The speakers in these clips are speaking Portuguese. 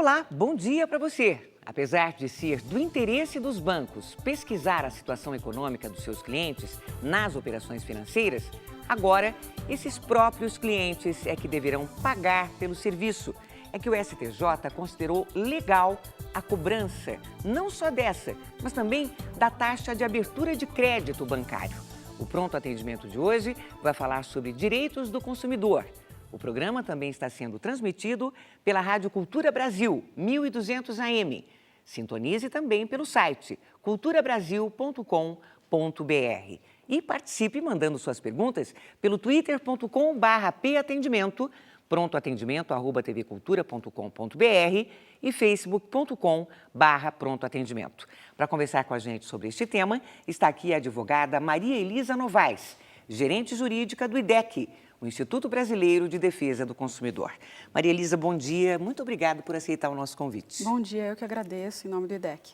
Olá, bom dia para você. Apesar de ser do interesse dos bancos pesquisar a situação econômica dos seus clientes nas operações financeiras, agora esses próprios clientes é que deverão pagar pelo serviço. É que o STJ considerou legal a cobrança, não só dessa, mas também da taxa de abertura de crédito bancário. O Pronto Atendimento de hoje vai falar sobre direitos do consumidor. O programa também está sendo transmitido pela Rádio Cultura Brasil, 1200 AM. Sintonize também pelo site culturabrasil.com.br. E participe mandando suas perguntas pelo twitter.com/patendimento, prontoatendimento@tvcultura.com.br e facebook.com/prontoatendimento. Para conversar com a gente sobre este tema, está aqui a advogada Maria Elisa Novaes, gerente jurídica do IDEC, o Instituto Brasileiro de Defesa do Consumidor. Maria Elisa, bom dia. Muito obrigada por aceitar o nosso convite. Bom dia, eu que agradeço em nome do IDEC.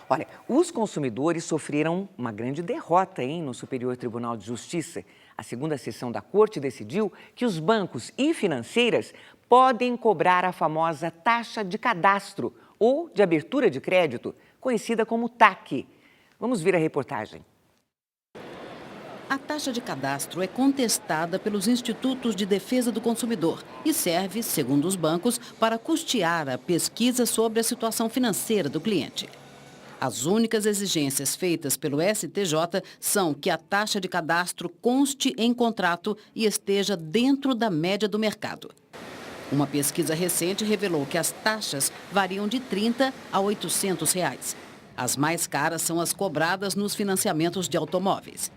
Olha, os consumidores sofreram uma grande derrota no Superior Tribunal de Justiça. A segunda sessão da Corte decidiu que os bancos e financeiras podem cobrar a famosa taxa de cadastro ou de abertura de crédito, conhecida como TAC. Vamos ver a reportagem. A taxa de cadastro é contestada pelos institutos de defesa do consumidor e serve, segundo os bancos, para custear a pesquisa sobre a situação financeira do cliente. As únicas exigências feitas pelo STJ são que a taxa de cadastro conste em contrato e esteja dentro da média do mercado. Uma pesquisa recente revelou que as taxas variam de R$ 30 a R$ 800. As mais caras são as cobradas nos financiamentos de automóveis.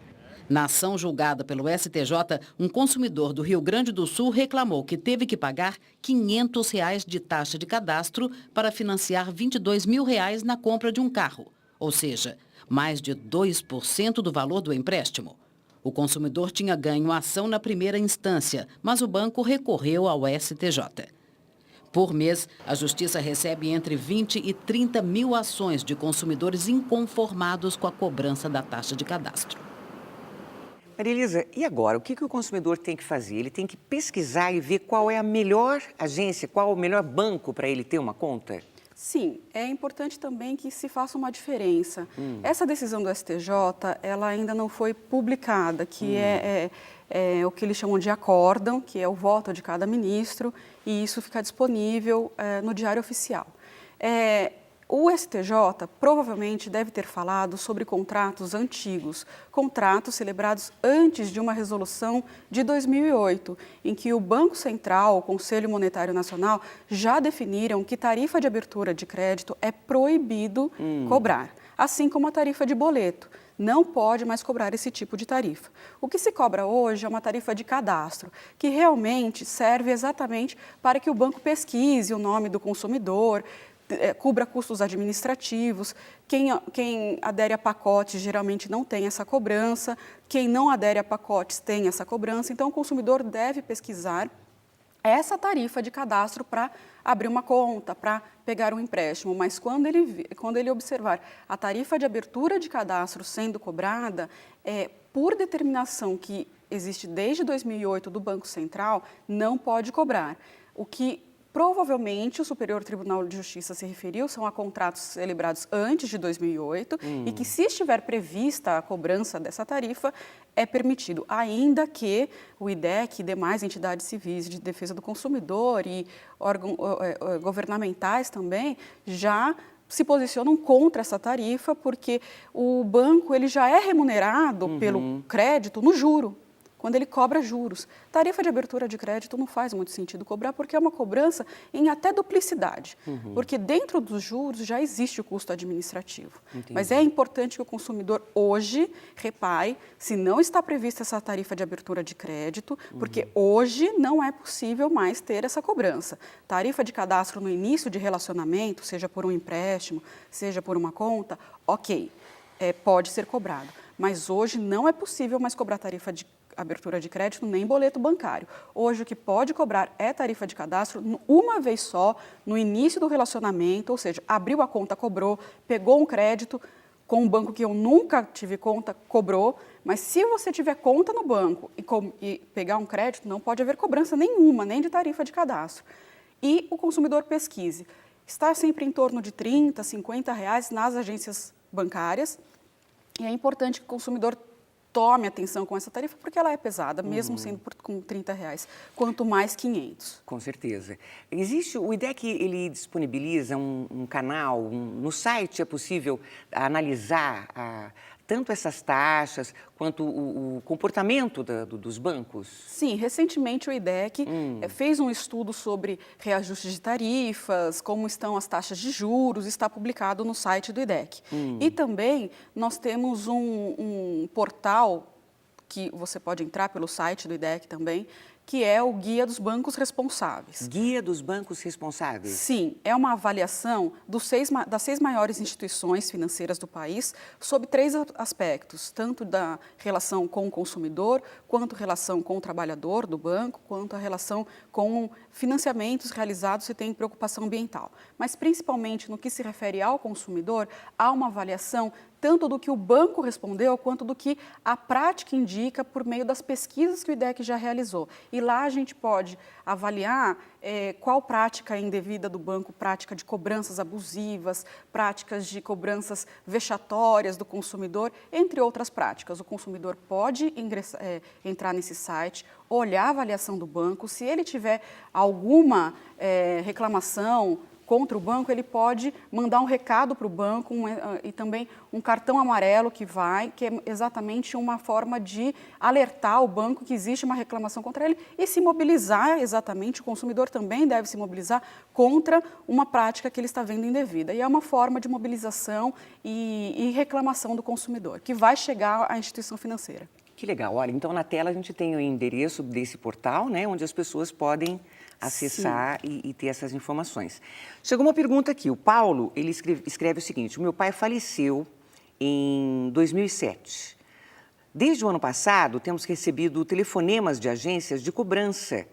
Na ação julgada pelo STJ, um consumidor do Rio Grande do Sul reclamou que teve que pagar R$ 500 de taxa de cadastro para financiar R$ 22 mil na compra de um carro, ou seja, mais de 2% do valor do empréstimo. O consumidor tinha ganho a ação na primeira instância, mas o banco recorreu ao STJ. Por mês, a Justiça recebe entre 20 e 30 mil ações de consumidores inconformados com a cobrança da taxa de cadastro. Maria Elisa, e agora? O que o consumidor tem que fazer? Ele tem que pesquisar e ver qual é a melhor agência, qual o melhor banco para ele ter uma conta? Sim, é importante também que se faça uma diferença. Essa decisão do STJ, ela ainda não foi publicada, que é o que eles chamam de acórdão, que é o voto de cada ministro, e isso fica disponível no Diário Oficial. O STJ provavelmente deve ter falado sobre contratos antigos, contratos celebrados antes de uma resolução de 2008, em que o Banco Central, o Conselho Monetário Nacional, já definiram que tarifa de abertura de crédito é proibido cobrar, assim como a tarifa de boleto. Não pode mais cobrar esse tipo de tarifa. O que se cobra hoje é uma tarifa de cadastro, que realmente serve exatamente para que o banco pesquise o nome do consumidor, cubra custos administrativos. Quem adere a pacotes geralmente não tem essa cobrança, quem não adere a pacotes tem essa cobrança, então o consumidor deve pesquisar essa tarifa de cadastro para abrir uma conta, para pegar um empréstimo, mas quando ele observar a tarifa de abertura de cadastro sendo cobrada, por determinação que existe desde 2008 do Banco Central, não pode cobrar. O que provavelmente o Superior Tribunal de Justiça se referiu são a contratos celebrados antes de 2008 e que, se estiver prevista a cobrança dessa tarifa, é permitido, ainda que o IDEC e demais entidades civis de defesa do consumidor e órgãos governamentais também já se posicionam contra essa tarifa, porque o banco ele já é remunerado pelo crédito no juro, quando ele cobra juros. Tarifa de abertura de crédito não faz muito sentido cobrar, porque é uma cobrança em até duplicidade, porque dentro dos juros já existe o custo administrativo. Entendi. Mas é importante que o consumidor hoje repare se não está prevista essa tarifa de abertura de crédito, porque hoje não é possível mais ter essa cobrança. Tarifa de cadastro no início de relacionamento, seja por um empréstimo, seja por uma conta, ok, pode ser cobrado. Mas hoje não é possível mais cobrar tarifa de abertura de crédito nem boleto bancário. Hoje o que pode cobrar é tarifa de cadastro uma vez só, no início do relacionamento, ou seja, abriu a conta, cobrou, pegou um crédito com um banco que eu nunca tive conta, cobrou, mas se você tiver conta no banco e pegar um crédito, não pode haver cobrança nenhuma, nem de tarifa de cadastro. E o consumidor pesquise está sempre em torno de R$30, R$50 nas agências bancárias. E é importante que o consumidor tome atenção com essa tarifa, porque ela é pesada, mesmo sendo com R$30, quanto mais 500. Com certeza. Existe, o IDEC, ele disponibiliza um canal, no site é possível analisar tanto essas taxas quanto o comportamento dos bancos? Sim, recentemente o IDEC fez um estudo sobre reajuste de tarifas, como estão as taxas de juros, está publicado no site do IDEC. E também nós temos um portal que você pode entrar pelo site do IDEC também, que é o Guia dos Bancos Responsáveis. Guia dos Bancos Responsáveis? Sim, é uma avaliação das 6 maiores instituições financeiras do país sobre 3 aspectos, tanto da relação com o consumidor, quanto a relação com o trabalhador do banco, quanto a relação com financiamentos realizados se tem preocupação ambiental. Mas, principalmente no que se refere ao consumidor, há uma avaliação tanto do que o banco respondeu, quanto do que a prática indica por meio das pesquisas que o IDEC já realizou. E lá a gente pode avaliar qual prática indevida do banco, prática de cobranças abusivas, práticas de cobranças vexatórias do consumidor, entre outras práticas. O consumidor pode entrar nesse site, olhar a avaliação do banco, se ele tiver alguma reclamação contra o banco, ele pode mandar um recado para o banco e também um cartão amarelo que é exatamente uma forma de alertar o banco que existe uma reclamação contra ele e se mobilizar exatamente, o consumidor também deve se mobilizar contra uma prática que ele está vendo indevida. E é uma forma de mobilização e reclamação do consumidor, que vai chegar à instituição financeira. Que legal. Olha, então na tela a gente tem o endereço desse portal, né, onde as pessoas podem acessar e ter essas informações. Chegou uma pergunta aqui. O Paulo, ele escreve o seguinte: o meu pai faleceu em 2007. Desde o ano passado, temos recebido telefonemas de agências de cobrança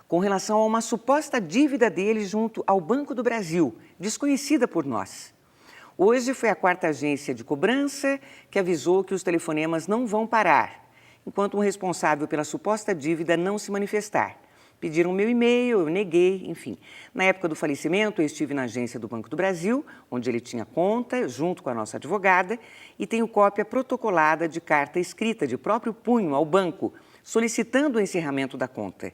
com relação a uma suposta dívida dele junto ao Banco do Brasil, desconhecida por nós. Hoje foi a 4ª agência de cobrança que avisou que os telefonemas não vão parar, enquanto um responsável pela suposta dívida não se manifestar. Pediram meu e-mail, eu neguei, enfim. Na época do falecimento, eu estive na agência do Banco do Brasil, onde ele tinha conta, junto com a nossa advogada, e tenho cópia protocolada de carta escrita de próprio punho ao banco, solicitando o encerramento da conta.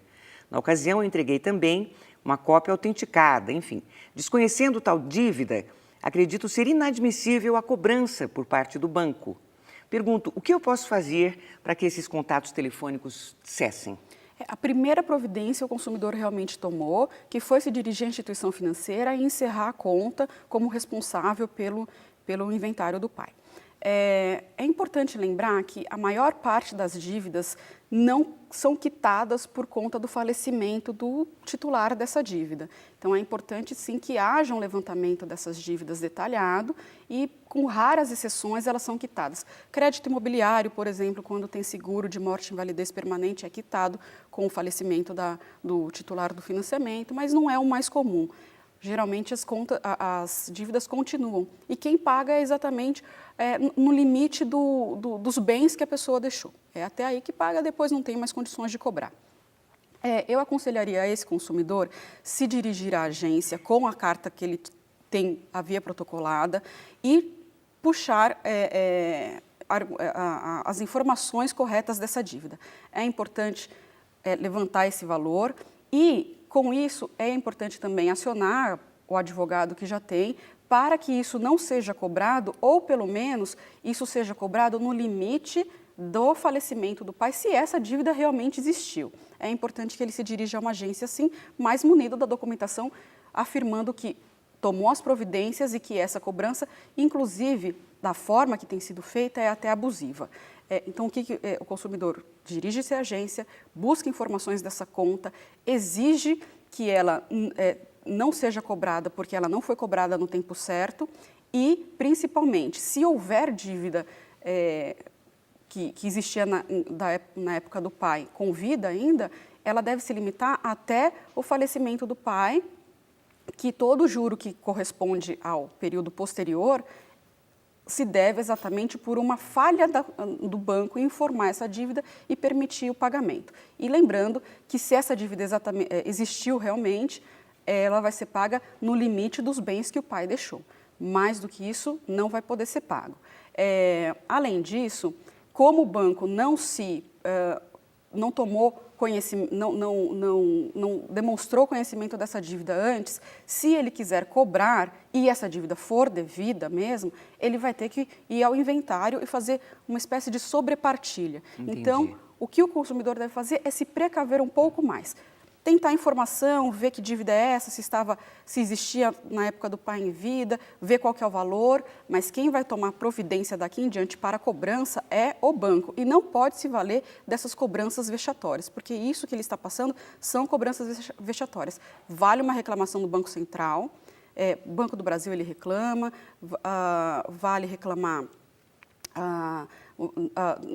Na ocasião, eu entreguei também uma cópia autenticada, enfim. Desconhecendo tal dívida, acredito ser inadmissível a cobrança por parte do banco. Pergunto, o que eu posso fazer para que esses contatos telefônicos cessem? A primeira providência o consumidor realmente tomou, que foi se dirigir à instituição financeira e encerrar a conta como responsável pelo inventário do pai. É importante lembrar que a maior parte das dívidas não são quitadas por conta do falecimento do titular dessa dívida. Então, é importante, sim, que haja um levantamento dessas dívidas detalhado e, com raras exceções, elas são quitadas. Crédito imobiliário, por exemplo, quando tem seguro de morte e invalidez permanente, é quitado com o falecimento do titular do financiamento, mas não é o mais comum. Geralmente as dívidas continuam e quem paga é exatamente no limite dos bens que a pessoa deixou. É até aí que paga, depois não tem mais condições de cobrar. Eu aconselharia a esse consumidor se dirigir à agência com a carta que ele tem a via protocolada e puxar as informações corretas dessa dívida. É importante levantar esse valor e, com isso, é importante também acionar o advogado que já tem para que isso não seja cobrado ou, pelo menos, isso seja cobrado no limite do falecimento do pai, se essa dívida realmente existiu. É importante que ele se dirija a uma agência, sim, mais munido da documentação, afirmando que tomou as providências e que essa cobrança, inclusive, da forma que tem sido feita, é até abusiva. Então, o consumidor dirige-se à agência, busca informações dessa conta, exige que ela não seja cobrada porque ela não foi cobrada no tempo certo e, principalmente, se houver dívida que existia na época do pai com vida ainda, ela deve se limitar até o falecimento do pai, que todo juro que corresponde ao período posterior se deve exatamente por uma falha do banco em informar essa dívida e permitir o pagamento. E lembrando que se essa dívida existiu realmente, ela vai ser paga no limite dos bens que o pai deixou. Mais do que isso, não vai poder ser pago. Além disso, como o banco não tomou conhecimento, não demonstrou conhecimento dessa dívida antes, se ele quiser cobrar e essa dívida for devida mesmo, ele vai ter que ir ao inventário e fazer uma espécie de sobrepartilha. Entendi. Então, o que o consumidor deve fazer é se precaver um pouco mais. Tentar informação, ver que dívida é essa, se existia na época do pai em vida, ver qual que é o valor, mas quem vai tomar providência daqui em diante para a cobrança é o banco e não pode se valer dessas cobranças vexatórias, porque isso que ele está passando são cobranças vexatórias. Vale uma reclamação do Banco Central, o Banco do Brasil ele reclama, vale reclamar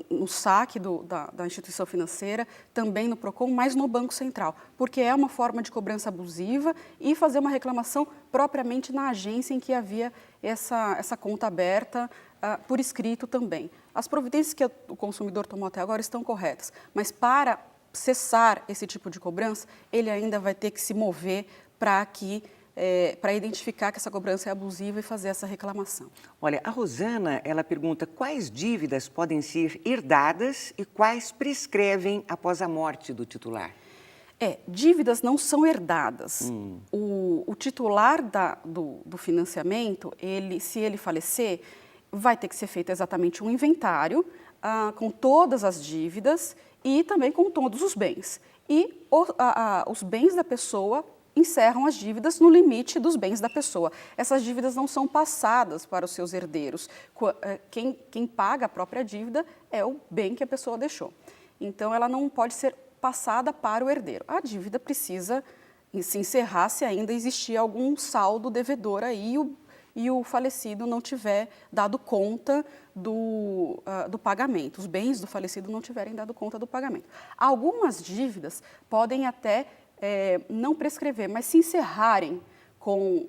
no saque da instituição financeira, também no PROCON, mas no Banco Central, porque é uma forma de cobrança abusiva e fazer uma reclamação propriamente na agência em que havia essa conta aberta por escrito também. As providências que o consumidor tomou até agora estão corretas, mas para cessar esse tipo de cobrança, ele ainda vai ter que se mover para identificar que essa cobrança é abusiva e fazer essa reclamação. Olha, a Rosana, ela pergunta quais dívidas podem ser herdadas e quais prescrevem após a morte do titular. Dívidas não são herdadas. O titular do financiamento, se ele falecer, vai ter que ser feito exatamente um inventário com todas as dívidas e também com todos os bens. E os bens da pessoa encerram as dívidas no limite dos bens da pessoa. Essas dívidas não são passadas para os seus herdeiros. Quem paga a própria dívida é o bem que a pessoa deixou. Então, ela não pode ser passada para o herdeiro. A dívida precisa se encerrar se ainda existir algum saldo devedor aí e o falecido não tiver dado conta do pagamento. Os bens do falecido não tiverem dado conta do pagamento. Algumas dívidas podem até não prescrever, mas se encerrarem com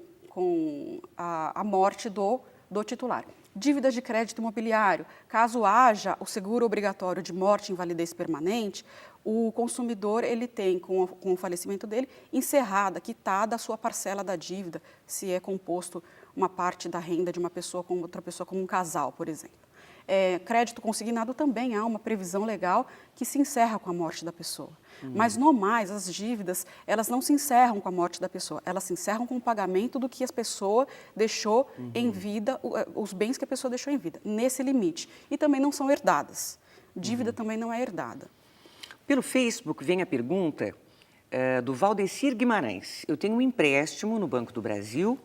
a morte do titular. Dívidas de crédito imobiliário, caso haja o seguro obrigatório de morte e invalidez permanente, o consumidor ele tem, com o falecimento dele, encerrada, quitada a sua parcela da dívida, se é composto uma parte da renda de uma pessoa com outra pessoa, como um casal, por exemplo. Crédito consignado também há uma previsão legal que se encerra com a morte da pessoa. Mas, no mais, as dívidas, elas não se encerram com a morte da pessoa, elas se encerram com o pagamento do que a pessoa deixou em vida, os bens que a pessoa deixou em vida, nesse limite. E também não são herdadas. Dívida também não é herdada. Pelo Facebook vem a pergunta do Valdecir Guimarães. Eu tenho um empréstimo no Banco do Brasil.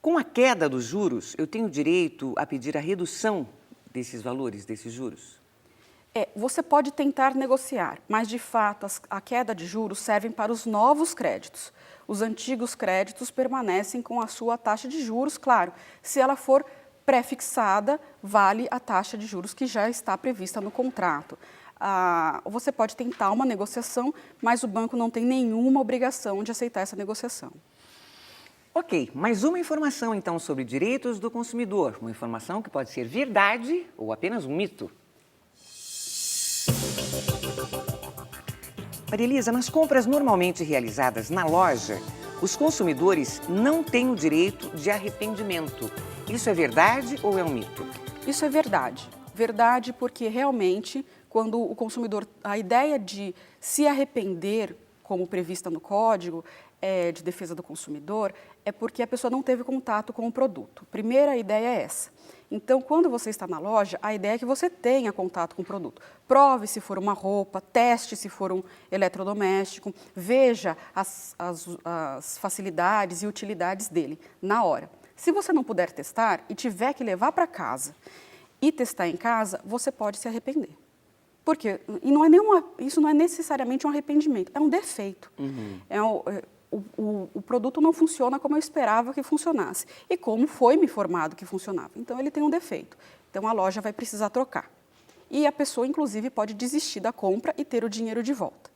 Com a queda dos juros, eu tenho direito a pedir a redução desses valores, desses juros? Você pode tentar negociar, mas de fato a queda de juros serve para os novos créditos. Os antigos créditos permanecem com a sua taxa de juros, claro. Se ela for pré-fixada, vale a taxa de juros que já está prevista no contrato. Você pode tentar uma negociação, mas o banco não tem nenhuma obrigação de aceitar essa negociação. Ok, mais uma informação então sobre direitos do consumidor, uma informação que pode ser verdade ou apenas um mito. Maria Elisa, nas compras normalmente realizadas na loja, os consumidores não têm o direito de arrependimento. Isso é verdade ou é um mito? Isso é verdade. Verdade porque realmente, quando o consumidor, a ideia de se arrepender, como prevista no Código de Defesa do Consumidor, é porque a pessoa não teve contato com o produto. Primeira ideia é essa. Então, quando você está na loja, a ideia é que você tenha contato com o produto. Prove se for uma roupa, teste se for um eletrodoméstico, veja as facilidades e utilidades dele na hora. Se você não puder testar e tiver que levar para casa e testar em casa, você pode se arrepender. Porque isso não é necessariamente um arrependimento, é um defeito. O produto não funciona como eu esperava que funcionasse e como foi me informado que funcionava. Então, ele tem um defeito. Então, a loja vai precisar trocar. E a pessoa, inclusive, pode desistir da compra e ter o dinheiro de volta.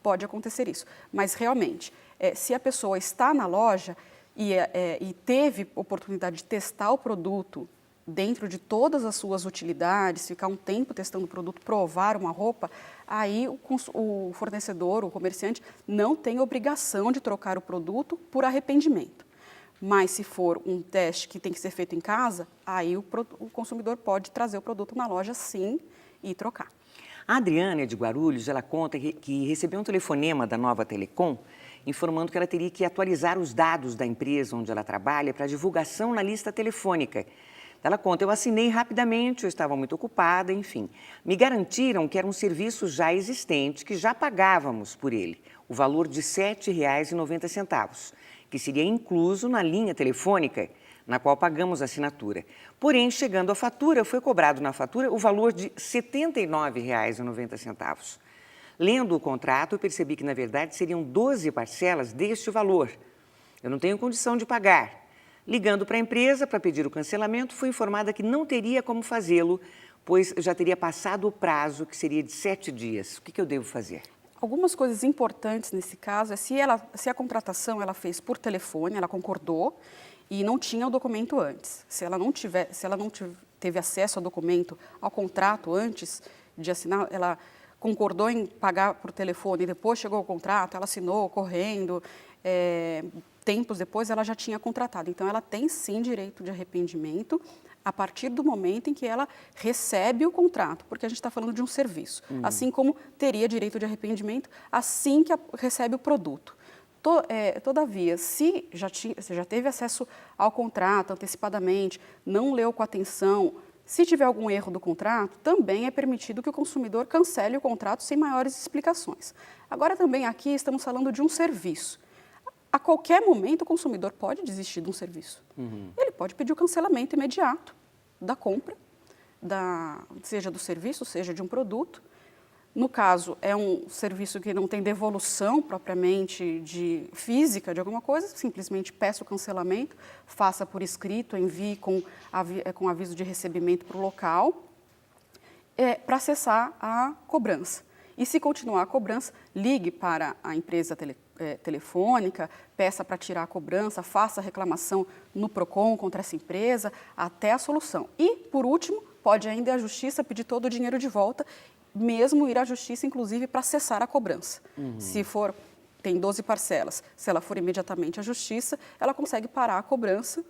Pode acontecer isso. Mas, realmente, se a pessoa está na loja e teve oportunidade de testar o produto dentro de todas as suas utilidades, ficar um tempo testando o produto, provar uma roupa, aí o fornecedor, o comerciante, não tem obrigação de trocar o produto por arrependimento. Mas se for um teste que tem que ser feito em casa, aí o consumidor pode trazer o produto na loja sim e trocar. A Adriana, de Guarulhos, ela conta que recebeu um telefonema da Nova Telecom informando que ela teria que atualizar os dados da empresa onde ela trabalha para divulgação na lista telefônica. Ela conta, eu assinei rapidamente, eu estava muito ocupada, enfim. Me garantiram que era um serviço já existente, que já pagávamos por ele, o valor de R$ 7,90, que seria incluso na linha telefônica, na qual pagamos a assinatura. Porém, chegando a fatura, foi cobrado na fatura o valor de R$ 79,90. Lendo o contrato, eu percebi que, na verdade, seriam 12 parcelas deste valor. Eu não tenho condição de pagar. Ligando para a empresa para pedir o cancelamento, fui informada que não teria como fazê-lo, pois já teria passado o prazo, que seria de 7 dias. O que eu devo fazer? Algumas coisas importantes nesse caso é se a contratação ela fez por telefone, ela concordou e não tinha o documento antes. Se ela não teve acesso ao documento, ao contrato antes de assinar, ela concordou em pagar por telefone e depois chegou o contrato, ela assinou correndo, tempos depois ela já tinha contratado. Então, ela tem sim direito de arrependimento a partir do momento em que ela recebe o contrato, porque a gente está falando de um serviço, assim como teria direito de arrependimento assim que recebe o produto. Todavia, se já teve acesso ao contrato antecipadamente, não leu com atenção, se tiver algum erro do contrato, também é permitido que o consumidor cancele o contrato sem maiores explicações. Agora, também aqui estamos falando de um serviço. A qualquer momento, o consumidor pode desistir de um serviço. Ele pode pedir o cancelamento imediato da compra, seja do serviço, seja de um produto. No caso, é um serviço que não tem devolução propriamente física de alguma coisa, simplesmente peça o cancelamento, faça por escrito, envie com aviso de recebimento para o local, para acessar a cobrança. E se continuar a cobrança, ligue para a empresa telefônica, peça para tirar a cobrança, faça reclamação no PROCON contra essa empresa, até a solução. E, por último, pode ainda ir à justiça pedir todo o dinheiro de volta, mesmo ir à justiça, inclusive, para cessar a cobrança. Se for, tem 12 parcelas, se ela for imediatamente à justiça, ela consegue parar a cobrança,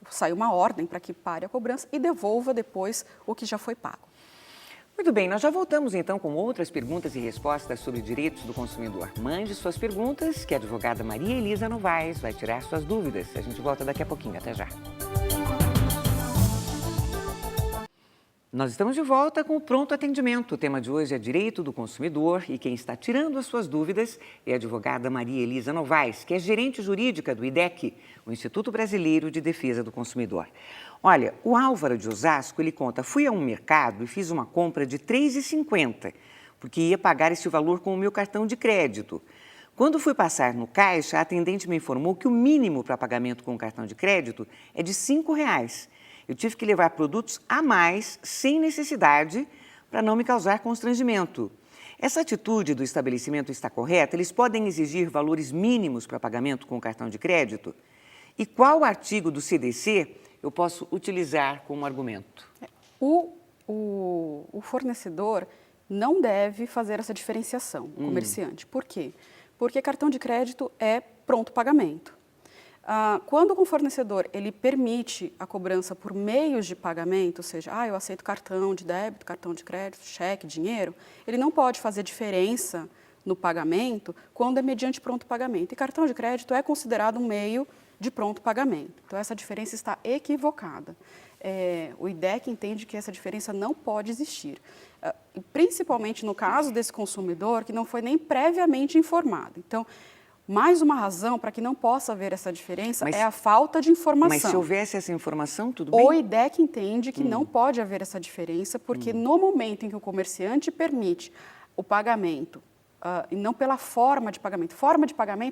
sai uma ordem para que pare a cobrança e devolva depois o que já foi pago. Muito bem, nós já voltamos então com outras perguntas e respostas sobre direitos do consumidor. Mande suas perguntas, que a advogada Maria Elisa Novaes vai tirar suas dúvidas. A gente volta daqui a pouquinho, até já. Nós estamos de volta com o Pronto Atendimento. O tema de hoje é Direito do Consumidor e quem está tirando as suas dúvidas é a advogada Maria Elisa Novaes, que é gerente jurídica do IDEC, o Instituto Brasileiro de Defesa do Consumidor. Olha, o Álvaro de Osasco, ele conta, fui a um mercado e fiz uma compra de R$ 3,50, porque ia pagar esse valor com o meu cartão de crédito. Quando fui passar no caixa, a atendente me informou que o mínimo para pagamento com o cartão de crédito é de R$ 5,00. Eu tive que levar produtos a mais, sem necessidade, para não me causar constrangimento. Essa atitude do estabelecimento está correta? Eles podem exigir valores mínimos para pagamento com o cartão de crédito? E qual artigo do CDC eu posso utilizar como argumento? O fornecedor não deve fazer essa diferenciação, o comerciante. Por quê? Porque cartão de crédito é pronto pagamento. Quando o fornecedor ele permite a cobrança por meios de pagamento, ou seja, eu aceito cartão de débito, cartão de crédito, cheque, dinheiro, ele não pode fazer diferença no pagamento quando é mediante pronto pagamento. E cartão de crédito é considerado um meio de pronto pagamento. Então, essa diferença está equivocada. O IDEC entende que essa diferença não pode existir, principalmente no caso desse consumidor que não foi nem previamente informado. Então, mais uma razão para que não possa haver essa diferença é a falta de informação. Mas se houvesse essa informação, tudo bem? O IDEC entende que não pode haver essa diferença, porque no momento em que o comerciante permite o pagamento, e não pela forma de pagamento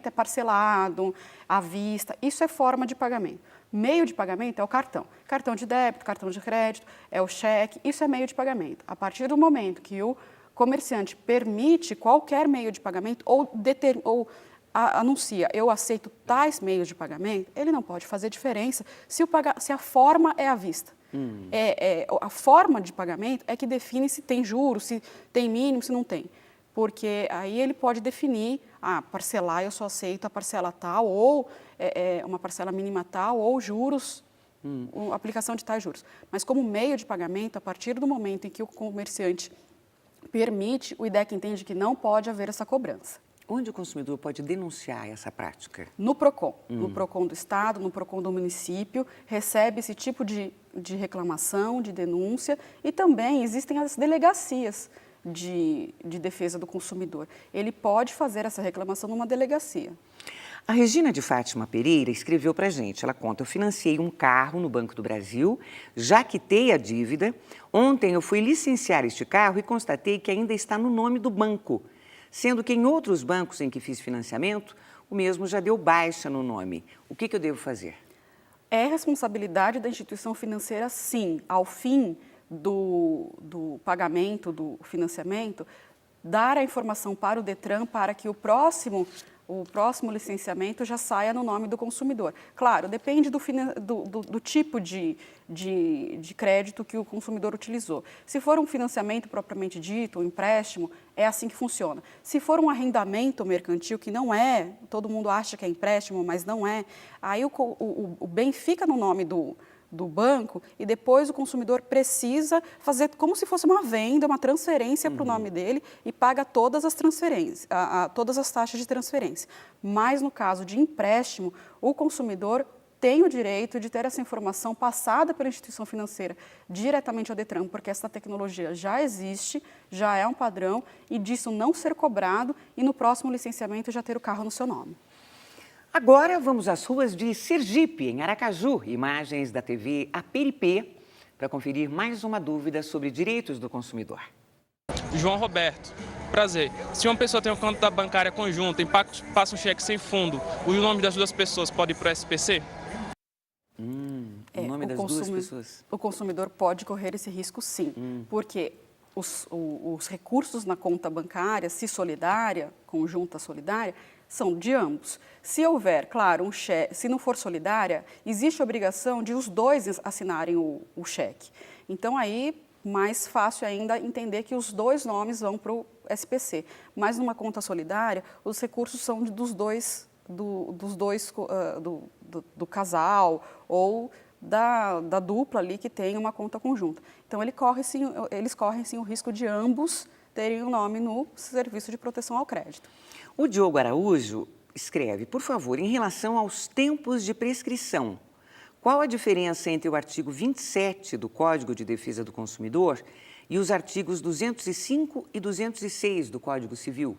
é parcelado, à vista, isso é forma de pagamento. Meio de pagamento é o cartão. Cartão de débito, cartão de crédito, é o cheque, isso é meio de pagamento. A partir do momento que o comerciante permite qualquer meio de pagamento ou anuncia, eu aceito tais meios de pagamento, ele não pode fazer diferença se a forma é à vista. A forma de pagamento é que define se tem juros, se tem mínimo, se não tem. Porque aí ele pode definir, parcelar, eu só aceito a parcela tal, ou uma parcela mínima tal, ou juros, aplicação de tais juros. Mas como meio de pagamento, a partir do momento em que o comerciante permite, o IDEC entende que não pode haver essa cobrança. Onde o consumidor pode denunciar essa prática? No PROCON. No PROCON do Estado, no PROCON do município, recebe esse tipo de reclamação, de denúncia, e também existem as delegacias de defesa do consumidor. Ele pode fazer essa reclamação numa delegacia. A Regina de Fátima Pereira escreveu para a gente, ela conta, eu financiei um carro no Banco do Brasil, já quitei a dívida, ontem eu fui licenciar este carro e constatei que ainda está no nome do banco, sendo que em outros bancos em que fiz financiamento, o mesmo já deu baixa no nome. O que eu devo fazer? É responsabilidade da instituição financeira, sim, ao fim do pagamento, do financiamento, dar a informação para o DETRAN para que o próximo licenciamento já saia no nome do consumidor. Claro, depende do tipo de crédito que o consumidor utilizou. Se for um financiamento propriamente dito, um empréstimo, é assim que funciona. Se for um arrendamento mercantil, que não é, todo mundo acha que é empréstimo, mas não é, aí o bem fica no nome do banco e depois o consumidor precisa fazer como se fosse uma venda, uma transferência para o nome dele e paga todas as transferências, todas as taxas de transferência. Mas no caso de empréstimo, o consumidor tem o direito de ter essa informação passada pela instituição financeira diretamente ao DETRAN, porque essa tecnologia já existe, já é um padrão e disso não ser cobrado e no próximo licenciamento já ter o carro no seu nome. Agora vamos às ruas de Sergipe, em Aracaju, imagens da TV APRP, para conferir mais uma dúvida sobre direitos do consumidor. João Roberto, prazer. Se uma pessoa tem uma conta bancária conjunta e passa um cheque sem fundo, o nome das duas pessoas pode ir para o SPC? O nome das duas pessoas? O consumidor pode correr esse risco, sim, porque os recursos na conta bancária, se solidária, conjunta solidária, são de ambos. Se houver, claro, um cheque, se não for solidária, existe a obrigação de os dois assinarem o cheque. Então, aí, mais fácil ainda entender que os dois nomes vão para o SPC. Mas numa conta solidária, os recursos são do casal ou da dupla ali que tem uma conta conjunta. Então, eles correm sim o risco de ambos terem o nome no Serviço de Proteção ao Crédito. O Diogo Araújo escreve, por favor, em relação aos tempos de prescrição, qual a diferença entre o artigo 27 do Código de Defesa do Consumidor e os artigos 205 e 206 do Código Civil?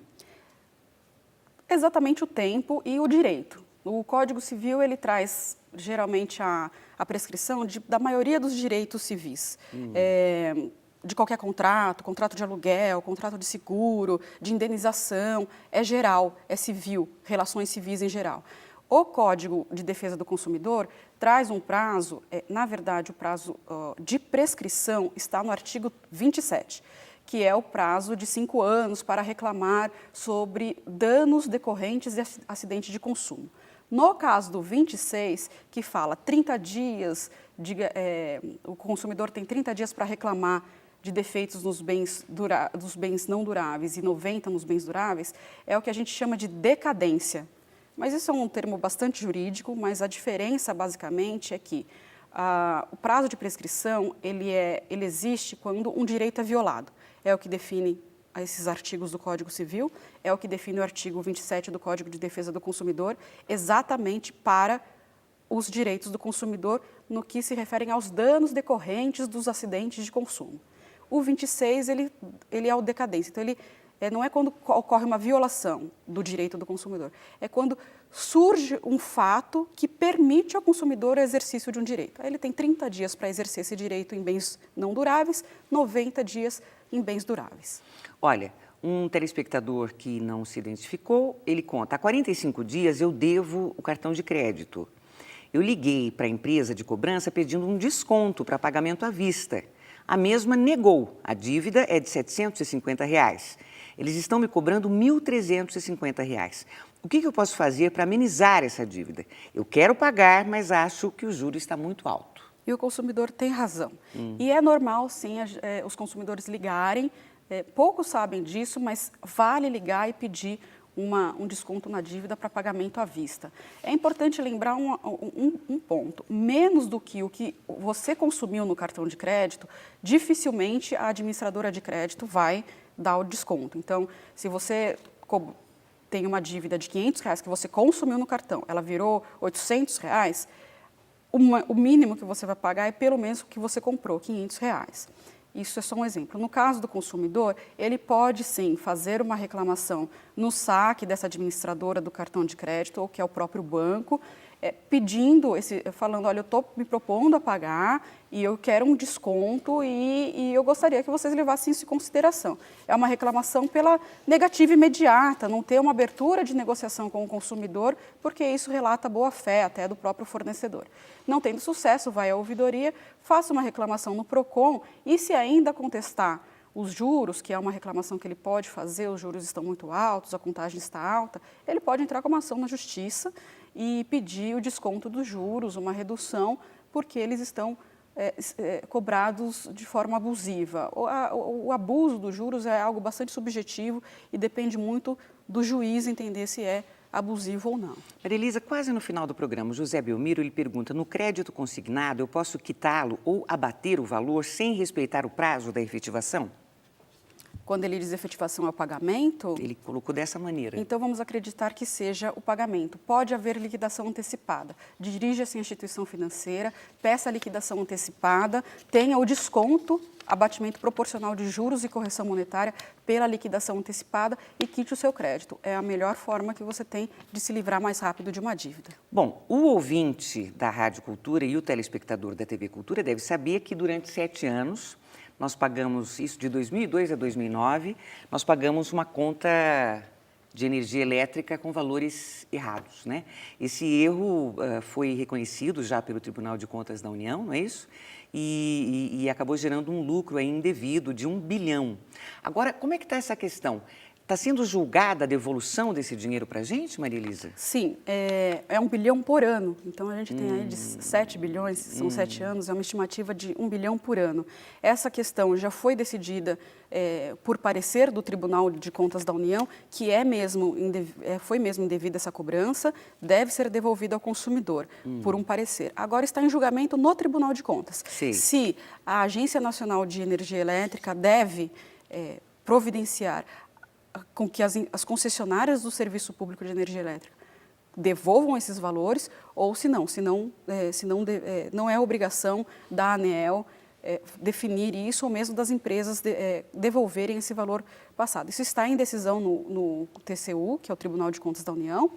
Exatamente o tempo e o direito. O Código Civil, ele traz, geralmente, a prescrição da maioria dos direitos civis. De qualquer contrato de aluguel, contrato de seguro, de indenização, é geral, é civil, relações civis em geral. O Código de Defesa do Consumidor traz um prazo, na verdade, o prazo de prescrição está no artigo 27, que é o prazo de 5 anos para reclamar sobre danos decorrentes de acidente de consumo. No caso do 26, que fala 30 dias, o consumidor tem 30 dias para reclamar de defeitos dos bens não duráveis e 90 nos bens duráveis, é o que a gente chama de decadência. Mas isso é um termo bastante jurídico, mas a diferença, basicamente, é que o prazo de prescrição, ele existe quando um direito é violado. É o que define esses artigos do Código Civil, é o que define o artigo 27 do Código de Defesa do Consumidor, exatamente para os direitos do consumidor no que se referem aos danos decorrentes dos acidentes de consumo. O 26, ele é o decadência. Então, não é quando ocorre uma violação do direito do consumidor. É quando surge um fato que permite ao consumidor o exercício de um direito. Aí ele tem 30 dias para exercer esse direito em bens não duráveis, 90 dias em bens duráveis. Olha, um telespectador que não se identificou, ele conta, há 45 dias eu devo o cartão de crédito. Eu liguei para a empresa de cobrança pedindo um desconto para pagamento à vista. A mesma negou, a dívida é de R$ 750. Eles estão me cobrando R$ 1.350. O que eu posso fazer para amenizar essa dívida? Eu quero pagar, mas acho que o juro está muito alto. E o consumidor tem razão. E é normal, sim, os consumidores ligarem. Poucos sabem disso, mas vale ligar e pedir um desconto na dívida para pagamento à vista. É importante lembrar um ponto. Menos do que o que você consumiu no cartão de crédito, dificilmente a administradora de crédito vai dar o desconto. Então, se você tem uma dívida de R$500 que você consumiu no cartão, ela virou R$800, o mínimo que você vai pagar é pelo menos o que você comprou, R$500. Isso é só um exemplo. No caso do consumidor, ele pode sim fazer uma reclamação no saque dessa administradora do cartão de crédito, ou que é o próprio banco, falando, olha, eu estou me propondo a pagar e eu quero um desconto e eu gostaria que vocês levassem isso em consideração. É uma reclamação pela negativa imediata, não ter uma abertura de negociação com o consumidor, porque isso relata boa-fé até do próprio fornecedor. Não tendo sucesso, vai à ouvidoria, faça uma reclamação no PROCON e, se ainda contestar os juros, que é uma reclamação que ele pode fazer, os juros estão muito altos, a contagem está alta, ele pode entrar com uma ação na justiça e pedir o desconto dos juros, uma redução, porque eles estão cobrados de forma abusiva. O abuso dos juros é algo bastante subjetivo e depende muito do juiz entender se é abusivo ou não. Maria Elisa, quase no final do programa, o José Belmiro ele pergunta, no crédito consignado eu posso quitá-lo ou abater o valor sem respeitar o prazo da efetivação? Quando ele diz efetivação é o pagamento... Ele colocou dessa maneira. Então, vamos acreditar que seja o pagamento. Pode haver liquidação antecipada. Dirija-se à instituição financeira, peça a liquidação antecipada, tenha o desconto, abatimento proporcional de juros e correção monetária pela liquidação antecipada e quite o seu crédito. É a melhor forma que você tem de se livrar mais rápido de uma dívida. Bom, o ouvinte da Rádio Cultura e o telespectador da TV Cultura deve saber que durante 7 anos... Nós pagamos, isso de 2002 a 2009, nós pagamos uma conta de energia elétrica com valores errados, né? Esse erro foi reconhecido já pelo Tribunal de Contas da União, não é isso? E acabou gerando um lucro aí indevido de 1 bilhão. Agora, como é que está essa questão? Está sendo julgada a devolução desse dinheiro para a gente, Maria Elisa? Sim, é 1 bilhão por ano. Então, a gente tem aí de 7 bilhões, são 7 anos, é uma estimativa de 1 bilhão por ano. Essa questão já foi decidida por parecer do Tribunal de Contas da União, que foi mesmo indevida essa cobrança, deve ser devolvida ao consumidor, por um parecer. Agora está em julgamento no Tribunal de Contas. Sim. Se a Agência Nacional de Energia Elétrica deve providenciar com que as concessionárias do Serviço Público de Energia Elétrica devolvam esses valores, ou se não é obrigação da ANEEL definir isso, ou mesmo das empresas devolverem esse valor passado. Isso está em decisão no TCU, que é o Tribunal de Contas da União.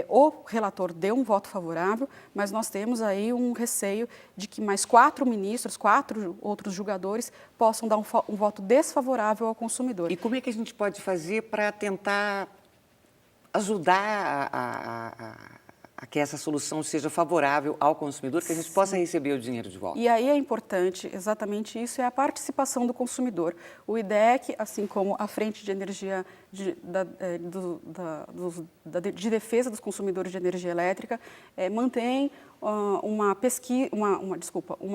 O relator deu um voto favorável, mas nós temos aí um receio de que mais 4 ministros, 4 outros julgadores possam dar um voto desfavorável ao consumidor. E como é que a gente pode fazer para tentar ajudar a que essa solução seja favorável ao consumidor, que a gente possa receber o dinheiro de volta? E aí é importante, exatamente isso, é a participação do consumidor. O IDEC, assim como a Frente de Energia de Defesa dos Consumidores de Energia Elétrica, mantém uma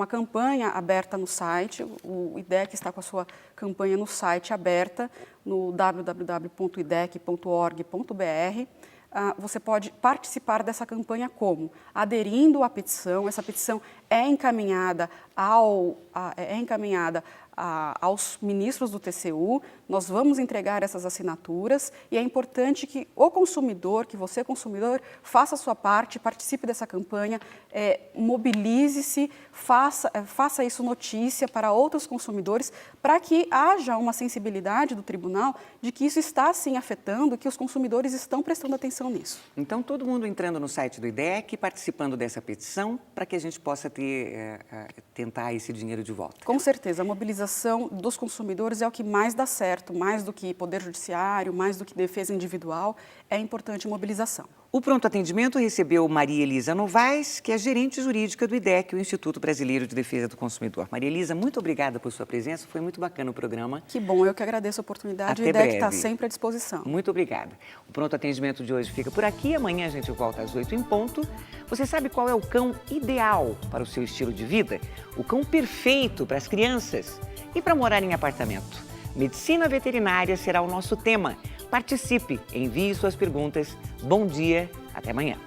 campanha aberta no site. O IDEC está com a sua campanha no site aberta, no www.idec.org.br. Você pode participar dessa campanha como? Aderindo à petição. Essa petição é encaminhada aos ministros do TCU, nós vamos entregar essas assinaturas e é importante que o consumidor, que você consumidor, faça a sua parte, participe dessa campanha, mobilize-se, faça isso notícia para outros consumidores, para que haja uma sensibilidade do tribunal de que isso está sim afetando, que os consumidores estão prestando atenção nisso. Então, todo mundo entrando no site do IDEC, participando dessa petição, para que a gente possa tentar esse dinheiro de volta. Com certeza, a mobilização dos consumidores é o que mais dá certo, mais do que poder judiciário, mais do que defesa individual, é importante a mobilização. O Pronto Atendimento recebeu Maria Elisa Novaes, que é gerente jurídica do IDEC, o Instituto Brasileiro de Defesa do Consumidor. Maria Elisa, muito obrigada por sua presença, foi muito bacana o programa. Que bom, eu que agradeço a oportunidade, Até o IDEC breve. está sempre à disposição. Muito obrigada. O Pronto Atendimento de hoje fica por aqui, amanhã a gente volta às 8 em ponto. Você sabe qual é o cão ideal para o seu estilo de vida? O cão perfeito para as crianças e para morar em apartamento. Medicina veterinária será o nosso tema. Participe, envie suas perguntas. Bom dia, até amanhã.